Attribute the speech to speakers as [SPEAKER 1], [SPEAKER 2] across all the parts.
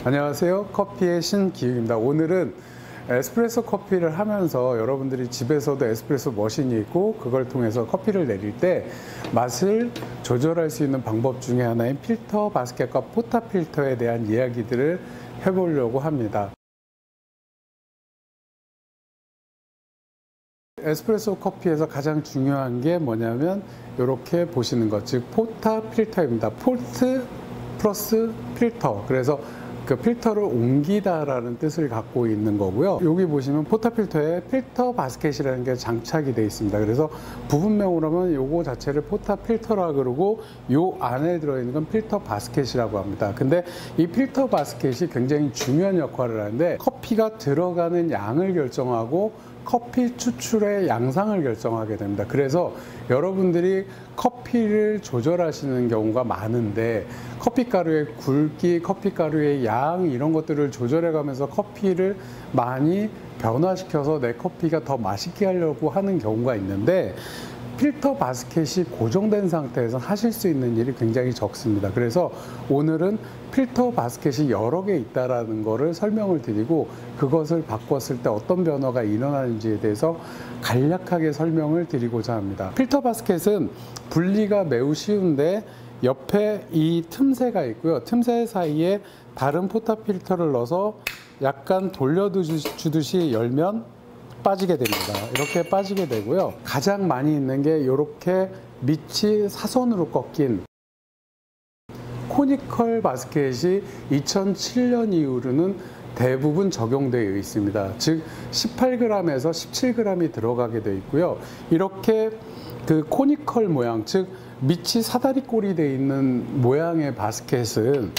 [SPEAKER 1] 안녕하세요. 커피의 신기욱입니다. 오늘은 에스프레소 커피를 하면서 여러분들이 집에서도 에스프레소 머신이 있고 그걸 통해서 커피를 내릴 때 맛을 조절할 수 있는 방법 중에 하나인 필터 바스켓과 포타 필터에 대한 이야기들을 해보려고 합니다. 에스프레소 커피에서 가장 중요한 게 뭐냐면 이렇게 보시는 것, 즉 포타 필터입니다. 포트 플러스 필터. 그래서 그 필터를 옮기다라는 뜻을 갖고 있는 거고요. 여기 보시면 포타 필터에 필터 바스켓이라는 게 장착이 되어 있습니다. 그래서 부분명으로 하면 요거 자체를 포타 필터라 그러고 요 안에 들어있는 건 필터 바스켓이라고 합니다. 근데 이 필터 바스켓이 굉장히 중요한 역할을 하는데 커피가 들어가는 양을 결정하고 커피 추출의 양상을 결정하게 됩니다. 그래서 여러분들이 커피를 조절하시는 경우가 많은데 커피가루의 굵기, 커피가루의 양 이런 것들을 조절해 가면서 커피를 많이 변화시켜서 내 커피가 더 맛있게 하려고 하는 경우가 있는데 필터 바스켓이 고정된 상태에서 하실 수 있는 일이 굉장히 적습니다. 그래서 오늘은 필터 바스켓이 여러 개 있다라는 것을 설명을 드리고 그것을 바꿨을 때 어떤 변화가 일어나는지에 대해서 간략하게 설명을 드리고자 합니다. 필터 바스켓은 분리가 매우 쉬운데 옆에 이 틈새가 있고요. 틈새 사이에 다른 포타 필터를 넣어서 약간 돌려주듯이 열면 빠지게 됩니다. 이렇게 빠지게 되고요. 가장 많이 있는 게 이렇게 밑이 사선으로 꺾인 코니컬 바스켓이 2007년 이후로는 대부분 적용되어 있습니다. 즉 18g에서 17g이 들어가게 되어 있고요. 이렇게 그 코니컬 모양, 즉 밑이 사다리꼴이 되어 있는 모양의 바스켓은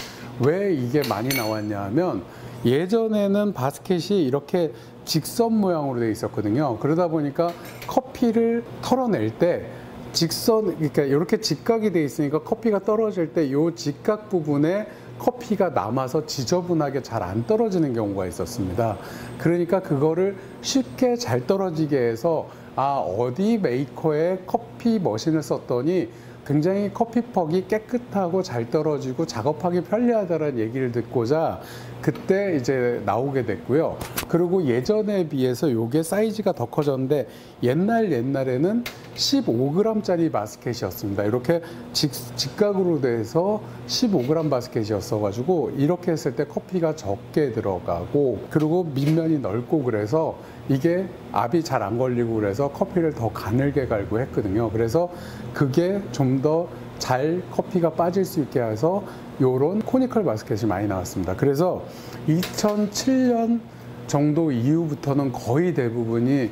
[SPEAKER 1] 왜 이게 많이 나왔냐 하면 예전에는 바스켓이 이렇게 직선 모양으로 되어 있었거든요. 그러다 보니까 커피를 털어낼 때 그러니까 이렇게 직각이 되어 있으니까 커피가 떨어질 때 이 직각 부분에 커피가 남아서 지저분하게 잘 안 떨어지는 경우가 있었습니다. 그러니까 그거를 쉽게 잘 떨어지게 해서 어디 메이커의 커피 머신을 썼더니 굉장히 커피퍽이 깨끗하고 잘 떨어지고 작업하기 편리하다는 얘기를 듣고자 그때 이제 나오게 됐고요. 그리고 예전에 비해서 요게 사이즈가 더 커졌는데 옛날에는 15g짜리 바스켓이었습니다. 이렇게 직각으로 돼서 15g 바스켓이었어 가지고 이렇게 했을 때 커피가 적게 들어가고 그리고 밑면이 넓고 그래서 이게 압이 잘 안 걸리고 그래서 커피를 더 가늘게 갈고 했거든요. 그래서 그게 좀 더 잘 커피가 빠질 수 있게 해서 요런 코니컬 바스켓이 많이 나왔습니다. 그래서 2007년 정도 이후부터는 거의 대부분이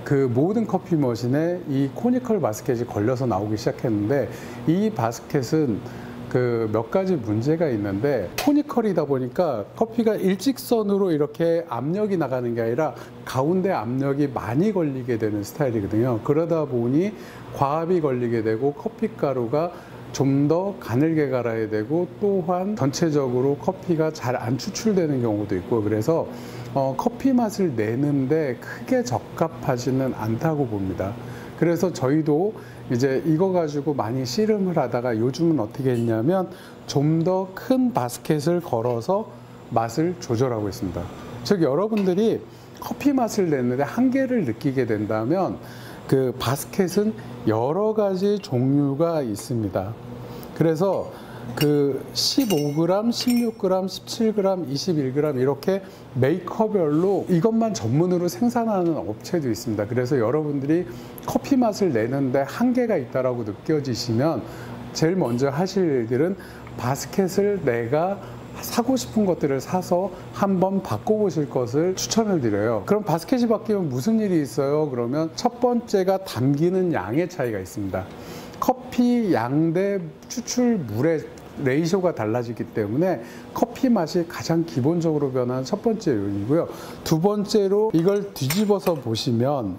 [SPEAKER 1] 그 모든 커피 머신에 이 코니컬 바스켓이 걸려서 나오기 시작했는데 이 바스켓은 그 몇 가지 문제가 있는데 코니컬이다 보니까 커피가 일직선으로 이렇게 압력이 나가는 게 아니라 가운데 압력이 많이 걸리게 되는 스타일이거든요. 그러다 보니 과압이 걸리게 되고 커피가루가 좀 더 가늘게 갈아야 되고 또한 전체적으로 커피가 잘 안 추출되는 경우도 있고 그래서 커피 맛을 내는데 크게 적합하지는 않다고 봅니다. 그래서 저희도 이제 이거 가지고 많이 씨름을 하다가 요즘은 어떻게 했냐면 좀 더 큰 바스켓을 걸어서 맛을 조절하고 있습니다. 즉 여러분들이 커피 맛을 내는데 한계를 느끼게 된다면 그 바스켓은 여러 가지 종류가 있습니다. 그래서 그 15g, 16g, 17g, 21g 이렇게 메이커별로 이것만 전문으로 생산하는 업체도 있습니다. 그래서 여러분들이 커피 맛을 내는데 한계가 있다라고 느껴지시면 제일 먼저 하실 일들은 바스켓을 내가 사고 싶은 것들을 사서 한번 바꿔보실 것을 추천을 드려요. 그럼 바스켓이 바뀌면 무슨 일이 있어요? 그러면 첫 번째가 담기는 양의 차이가 있습니다. 커피 양 대 추출 물의 레이쇼가 달라지기 때문에 커피 맛이 가장 기본적으로 변하는 첫 번째 요인이고요. 두 번째로 이걸 뒤집어서 보시면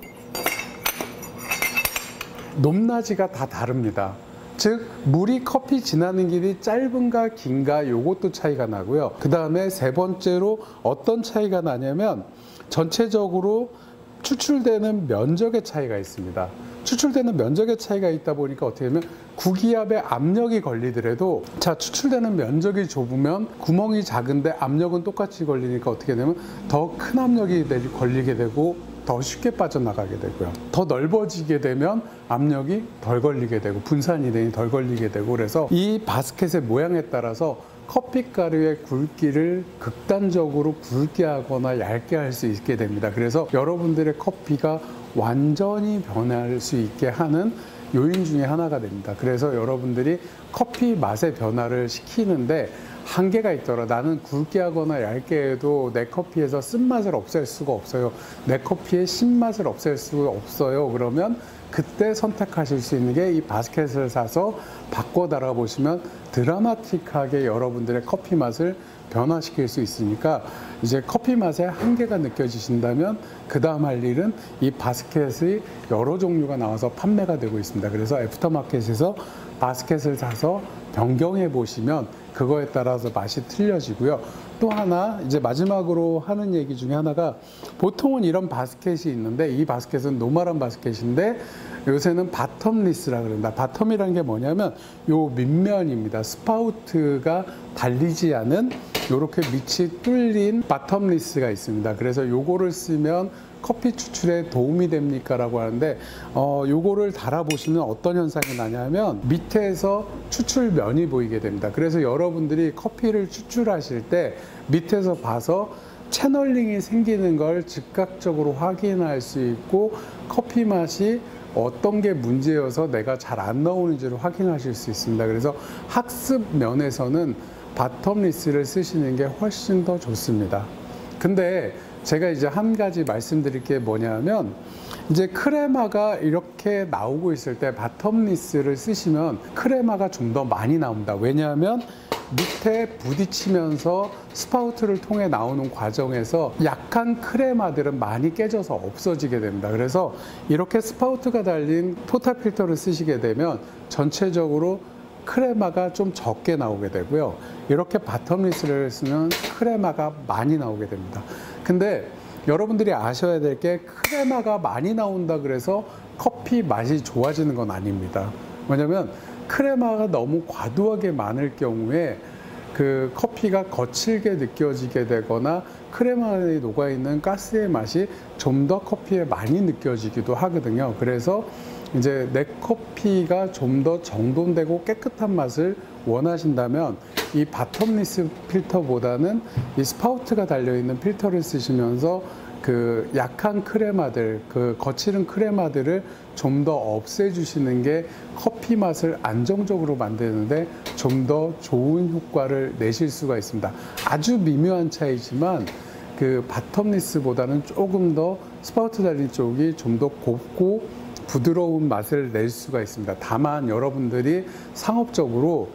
[SPEAKER 1] 높낮이가 다 다릅니다. 즉 물이 커피 지나는 길이 짧은가 긴가 요것도 차이가 나고요. 그 다음에 세 번째로 어떤 차이가 나냐면 전체적으로 추출되는 면적의 차이가 있습니다. 추출되는 면적의 차이가 있다 보니까 어떻게 되면 구기압에 압력이 걸리더라도, 자, 추출되는 면적이 좁으면 구멍이 작은데 압력은 똑같이 걸리니까 어떻게 되면 더 큰 압력이 걸리게 되고 더 쉽게 빠져나가게 되고요. 더 넓어지게 되면 압력이 덜 걸리게 되고 분산 이동이 덜 걸리게 되고, 그래서 이 바스켓의 모양에 따라서 커피 가루의 굵기를 극단적으로 굵게 하거나 얇게 할 수 있게 됩니다. 그래서 여러분들의 커피가 완전히 변할 수 있게 하는 요인 중에 하나가 됩니다. 그래서 여러분들이 커피 맛의 변화를 시키는데 한계가 있더라. 나는 굵게 하거나 얇게 해도 내 커피에서 쓴맛을 없앨 수가 없어요. 내 커피의 신맛을 없앨 수가 없어요. 그러면 그때 선택하실 수 있는 게 이 바스켓을 사서 바꿔 달아보시면 드라마틱하게 여러분들의 커피 맛을 변화시킬 수 있으니까, 이제 커피 맛에 한계가 느껴지신다면 그 다음 할 일은 이 바스켓이 여러 종류가 나와서 판매가 되고 있습니다. 그래서 애프터마켓에서 바스켓을 사서 변경해 보시면 그거에 따라서 맛이 틀려지고요. 또 하나, 이제 마지막으로 하는 얘기 중에 하나가, 보통은 이런 바스켓이 있는데 이 바스켓은 노멀한 바스켓인데 요새는 바텀리스라 그런다. 바텀이라는 게 뭐냐면 요 밑면입니다. 스파우트가 달리지 않은 요렇게 밑이 뚫린 바텀리스가 있습니다. 그래서 요거를 쓰면 커피 추출에 도움이 됩니까? 라고 하는데, 요거를 달아보시면 어떤 현상이 나냐면 밑에서 추출면이 보이게 됩니다. 그래서 여러분들이 커피를 추출하실 때 밑에서 봐서 채널링이 생기는 걸 즉각적으로 확인할 수 있고, 커피 맛이 어떤 게 문제여서 내가 잘 안 나오는지를 확인하실 수 있습니다. 그래서 학습 면에서는 바텀리스를 쓰시는 게 훨씬 더 좋습니다. 근데 제가 이제 한 가지 말씀드릴 게 뭐냐면, 이제 크레마가 이렇게 나오고 있을 때 바텀리스를 쓰시면 크레마가 좀 더 많이 나옵니다. 왜냐하면 밑에 부딪히면서 스파우트를 통해 나오는 과정에서 약한 크레마들은 많이 깨져서 없어지게 됩니다. 그래서 이렇게 스파우트가 달린 포타필터를 쓰시게 되면 전체적으로 크레마가 좀 적게 나오게 되고요. 이렇게 바텀리스를 쓰면 크레마가 많이 나오게 됩니다. 근데 여러분들이 아셔야 될 게, 크레마가 많이 나온다 그래서 커피 맛이 좋아지는 건 아닙니다. 왜냐면 크레마가 너무 과도하게 많을 경우에 그 커피가 거칠게 느껴지게 되거나 크레마에 녹아있는 가스의 맛이 좀 더 커피에 많이 느껴지기도 하거든요. 그래서 이제 내 커피가 좀 더 정돈되고 깨끗한 맛을 원하신다면 이 바텀리스 필터보다는 이 스파우트가 달려있는 필터를 쓰시면서 그 약한 크레마들, 그 거칠은 크레마들을 좀 더 없애주시는 게 커피 맛을 안정적으로 만드는데 좀 더 좋은 효과를 내실 수가 있습니다. 아주 미묘한 차이지만 그 바텀리스보다는 조금 더 스파우트 달린 쪽이 좀 더 곱고 부드러운 맛을 낼 수가 있습니다. 다만 여러분들이 상업적으로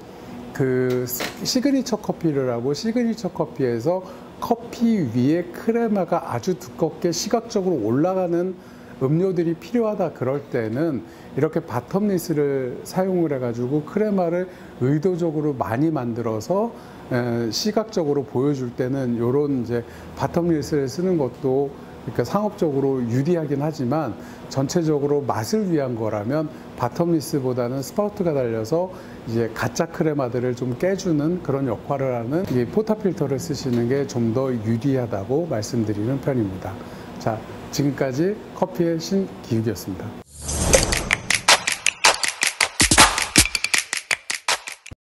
[SPEAKER 1] 그 시그니처 커피를 하고, 시그니처 커피에서 커피 위에 크레마가 아주 두껍게 시각적으로 올라가는 음료들이 필요하다 그럴 때는 이렇게 바텀리스를 사용을 해가지고 크레마를 의도적으로 많이 만들어서 시각적으로 보여줄 때는 이런 이제 바텀리스를 쓰는 것도 그러니까 상업적으로 유리하긴 하지만, 전체적으로 맛을 위한 거라면 바텀리스보다는 스파우트가 달려서 이제 가짜 크레마들을 좀 깨주는 그런 역할을 하는 이 포타필터를 쓰시는 게 좀 더 유리하다고 말씀드리는 편입니다. 자, 지금까지 커피의 신기욱이었습니다.